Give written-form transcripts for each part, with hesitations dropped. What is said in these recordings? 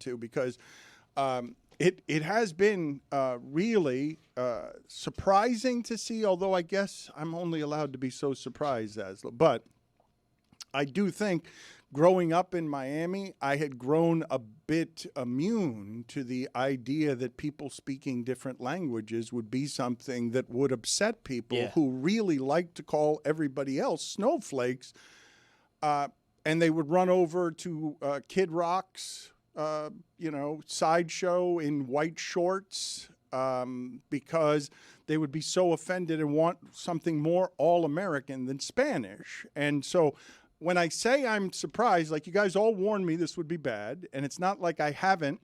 to, because it has been really surprising to see, although I guess I'm only allowed to be so surprised, Asla. But I do think growing up in Miami, I had grown a bit immune to the idea that people speaking different languages would be something that would upset people who really like to call everybody else snowflakes. And they would run over to Kid Rock's, sideshow in white shorts because they would be so offended and want something more all-American than Spanish. And so when I say I'm surprised, like you guys all warned me this would be bad, and it's not like I haven't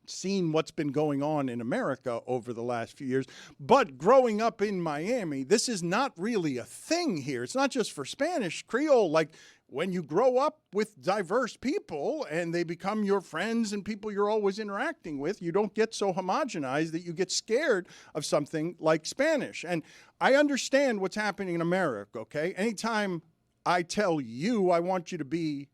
seen what's been going on in America over the last few years, but growing up in Miami, this is not really a thing here. It's not just for Spanish, Creole. Like when you grow up with diverse people and they become your friends and people you're always interacting with, you don't get so homogenized that you get scared of something like Spanish. And I understand what's happening in America, okay? Anytime I tell you I want you to be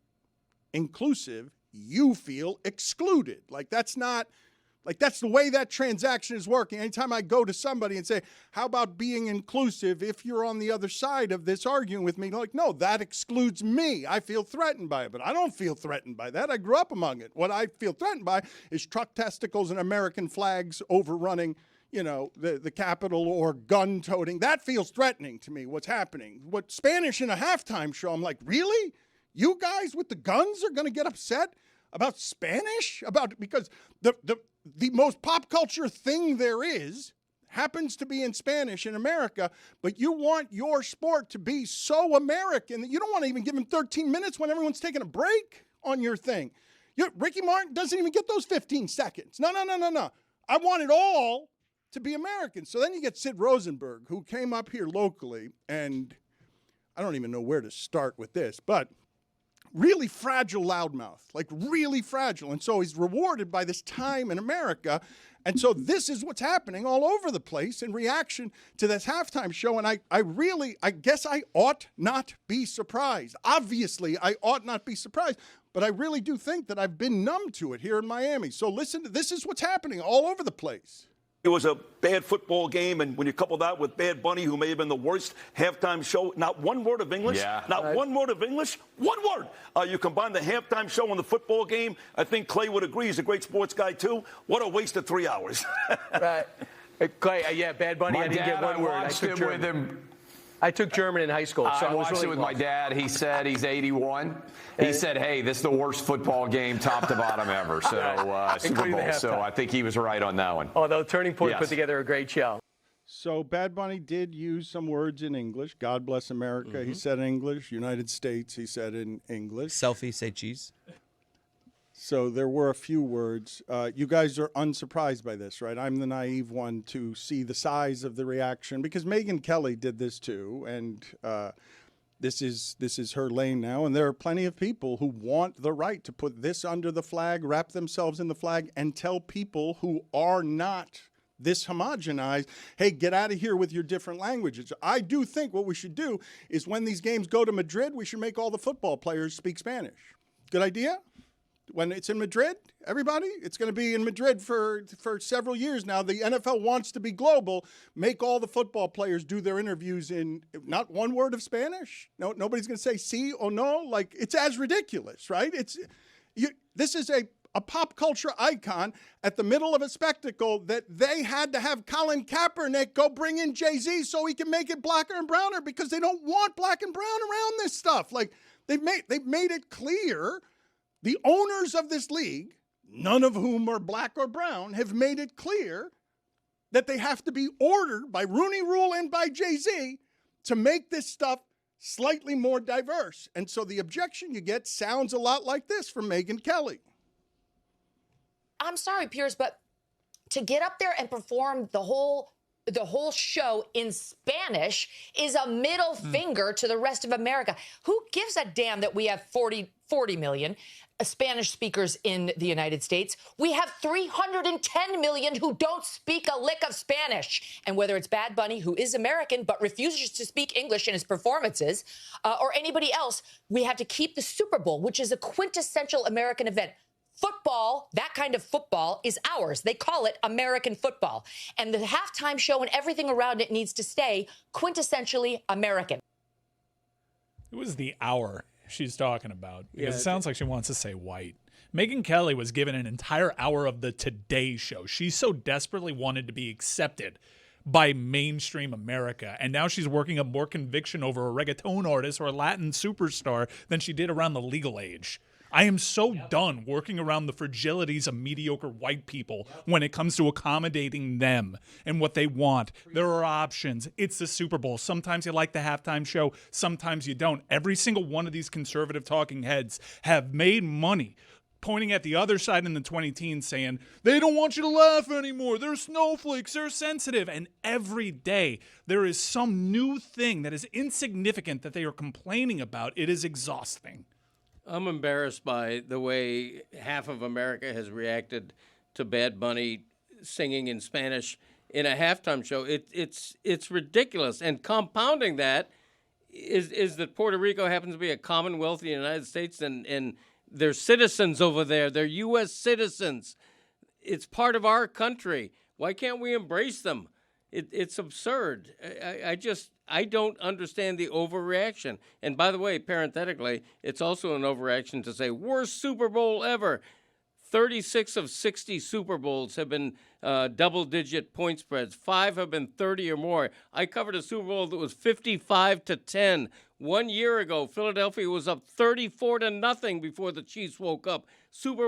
inclusive, you feel excluded. Like that's the way that transaction is working. Anytime I go to somebody and say, how about being inclusive if you're on the other side of this arguing with me? Like, no, that excludes me. I feel threatened by it, but I don't feel threatened by that. I grew up among it. What I feel threatened by is truck testicles and American flags overrunning the Capitol, or gun toting. That feels threatening to me, what's happening. What Spanish in a halftime show, I'm like, really? You guys with the guns are going to get upset about Spanish? Because the most pop culture thing there is happens to be in Spanish in America, but you want your sport to be so American that you don't want to even give them 13 minutes when everyone's taking a break on your thing. Ricky Martin doesn't even get those 15 seconds. No. I want it all to be American. So then you get Sid Rosenberg, who came up here locally, and I don't even know where to start with this, but really fragile loudmouth, like really fragile. And so he's rewarded by this time in America. And so this is what's happening all over the place in reaction to this halftime show. And I guess I ought not be surprised. Obviously, I ought not be surprised. But I really do think that I've been numb to it here in Miami. So listen, this is what's happening all over the place. It was a bad football game, and when you couple that with Bad Bunny, who may have been the worst halftime show, not one word of English, one word of English, one word. You combine the halftime show and the football game, I think Clay would agree. He's a great sports guy, too. What a waste of 3 hours. Right. Clay, Bad Bunny, I didn't get one word. I took German with him. I took German in high school. So I watched it with my dad. He said he's 81. He said, hey, this is the worst football game top to bottom ever. So Super Bowl. So I think he was right on that one. Although Turning Point put together a great show. So Bad Bunny did use some words in English. God bless America, he said in English. United States, he said in English. Selfie, say cheese. So there were a few words. You guys are unsurprised by this, right? I'm the naive one to see the size of the reaction because Megyn Kelly did this too, and this is her lane now. And there are plenty of people who want the right to put this under the flag, wrap themselves in the flag, and tell people who are not this homogenized, hey, get out of here with your different languages. I do think what we should do is when these games go to Madrid, we should make all the football players speak Spanish. Good idea? When it's in Madrid, everybody, it's going to be in Madrid for several years now. The NFL wants to be global. Make all the football players do their interviews in not one word of Spanish. No, nobody's going to say sí or no. Like, it's as ridiculous, right? This is a pop culture icon at the middle of a spectacle that they had to have Colin Kaepernick go bring in Jay-Z so he can make it blacker and browner because they don't want black and brown around this stuff. Like, they've made it clear. The owners of this league, none of whom are black or brown, have made it clear that they have to be ordered by Rooney Rule and by Jay-Z to make this stuff slightly more diverse. And so the objection you get sounds a lot like this from Megyn Kelly. I'm sorry, Piers, but to get up there and perform the whole show in Spanish is a middle finger to the rest of America. Who gives a damn that we have 40 million Spanish speakers in the United States? We have 310 million who don't speak a lick of Spanish. And whether it's Bad Bunny, who is American but refuses to speak English in his performances, or anybody else, we have to keep the Super Bowl, which is a quintessential American event, Football, that kind of football, is ours. They call it American football. And the halftime show and everything around it needs to stay quintessentially American. It was the hour she's talking about. Because it sounds like she wants to say white. Megyn Kelly was given an entire hour of the Today Show. She so desperately wanted to be accepted by mainstream America. And now she's working up more conviction over a reggaeton artist or a Latin superstar than she did around the legal age. I am so done working around the fragilities of mediocre white people when it comes to accommodating them and what they want. There are options. It's the Super Bowl. Sometimes you like the halftime show. Sometimes you don't. Every single one of these conservative talking heads have made money pointing at the other side in the 2010s saying, they don't want you to laugh anymore. They're snowflakes. They're sensitive. And every day there is some new thing that is insignificant that they are complaining about. It is exhausting. I'm embarrassed by the way half of America has reacted to Bad Bunny singing in Spanish in a halftime show. It's ridiculous. And compounding that is that Puerto Rico happens to be a commonwealth of the United States, and they're citizens over there. They're U.S. citizens. It's part of our country. Why can't we embrace them? It's absurd. I don't understand the overreaction. And by the way, parenthetically, it's also an overreaction to say worst Super Bowl ever. 36 of 60 Super Bowls have been double-digit point spreads. 5 have been 30 or more. I covered a Super Bowl that was 55-10. 1 year ago, Philadelphia was up 34-0 before the Chiefs woke up.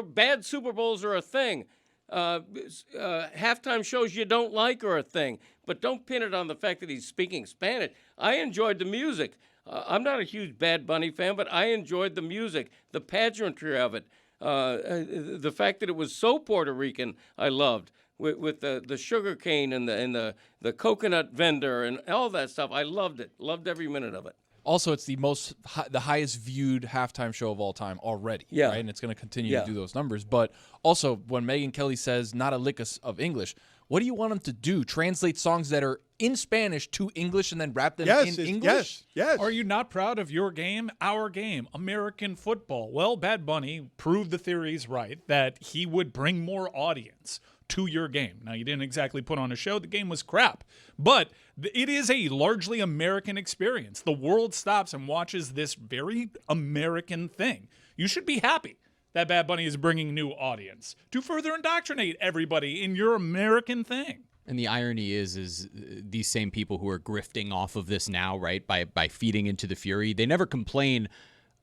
Bad Super Bowls are a thing. Halftime shows you don't like are a thing. But don't pin it on the fact that he's speaking Spanish. I enjoyed the music. I'm not a huge Bad Bunny fan, but I enjoyed the music, the pageantry of it. The fact that it was so Puerto Rican, I loved. With the sugar cane and the coconut vendor and all that stuff. I loved it. Loved every minute of it. Also, it's the highest viewed halftime show of all time already. Yeah. Right? And it's going to continue to do those numbers. But also, when Megyn Kelly says not a lick of English, what do you want them to do? Translate songs that are in Spanish to English and then rap them in English? Yes. Are you not proud of your game, our game, American football? Well, Bad Bunny proved the theories right, that he would bring more audience to your game. Now, you didn't exactly put on a show. The game was crap. But it is a largely American experience. The world stops and watches this very American thing. You should be happy that Bad Bunny is bringing new audience to further indoctrinate everybody in your American thing. And the irony is these same people who are grifting off of this now, right, by feeding into the fury, they never complain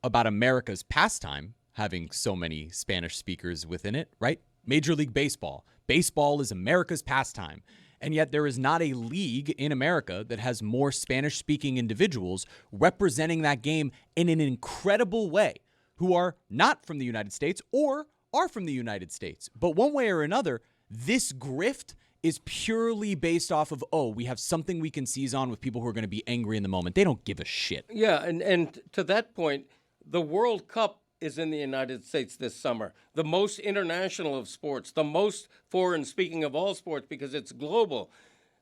about America's pastime having so many Spanish speakers within it, right? Major League Baseball. Baseball is America's pastime. And yet there is not a league in America that has more Spanish-speaking individuals representing that game in an incredible way who are not from the United States or are from the United States. But one way or another, this grift is purely based off of, we have something we can seize on with people who are going to be angry in the moment. They don't give a shit. Yeah, and to that point, the World Cup is in the United States this summer. The most international of sports, the most foreign, speaking of all sports, because it's global.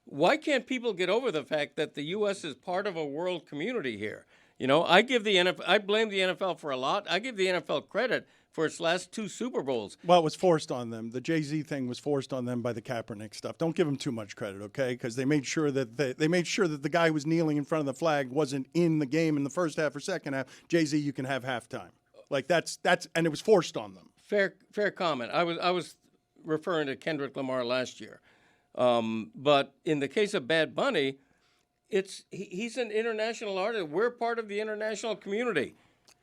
Why can't people get over the fact that the U.S. is part of a world community here? You know, I blame the NFL for a lot. I give the NFL credit for its last 2 Super Bowls. Well, it was forced on them. The Jay-Z thing was forced on them by the Kaepernick stuff. Don't give them too much credit, okay? Because they made sure that the guy who was kneeling in front of the flag wasn't in the game in the first half or second half. Jay-Z, you can have halftime. Like that's and it was forced on them. Fair comment. I was referring to Kendrick Lamar last year, but in the case of Bad Bunny, he's an international artist. We're part of the international community.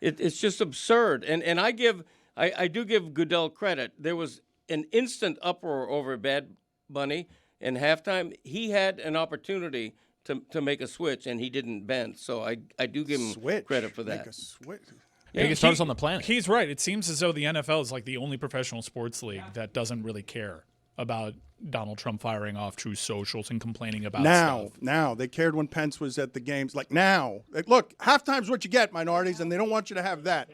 It's just absurd. And I do give Goodell credit. There was an instant uproar over Bad Bunny in halftime. He had an opportunity to make a switch, and he didn't bend. So I do give him credit for that. Make a switch. Biggest artist on the planet. He's right. It seems as though the NFL is like the only professional sports league that doesn't really care about Donald Trump firing off Truth Socials and complaining about stuff. Now, they cared when Pence was at the games. Like, now. Look, halftime's what you get, minorities, and they don't want you to have that.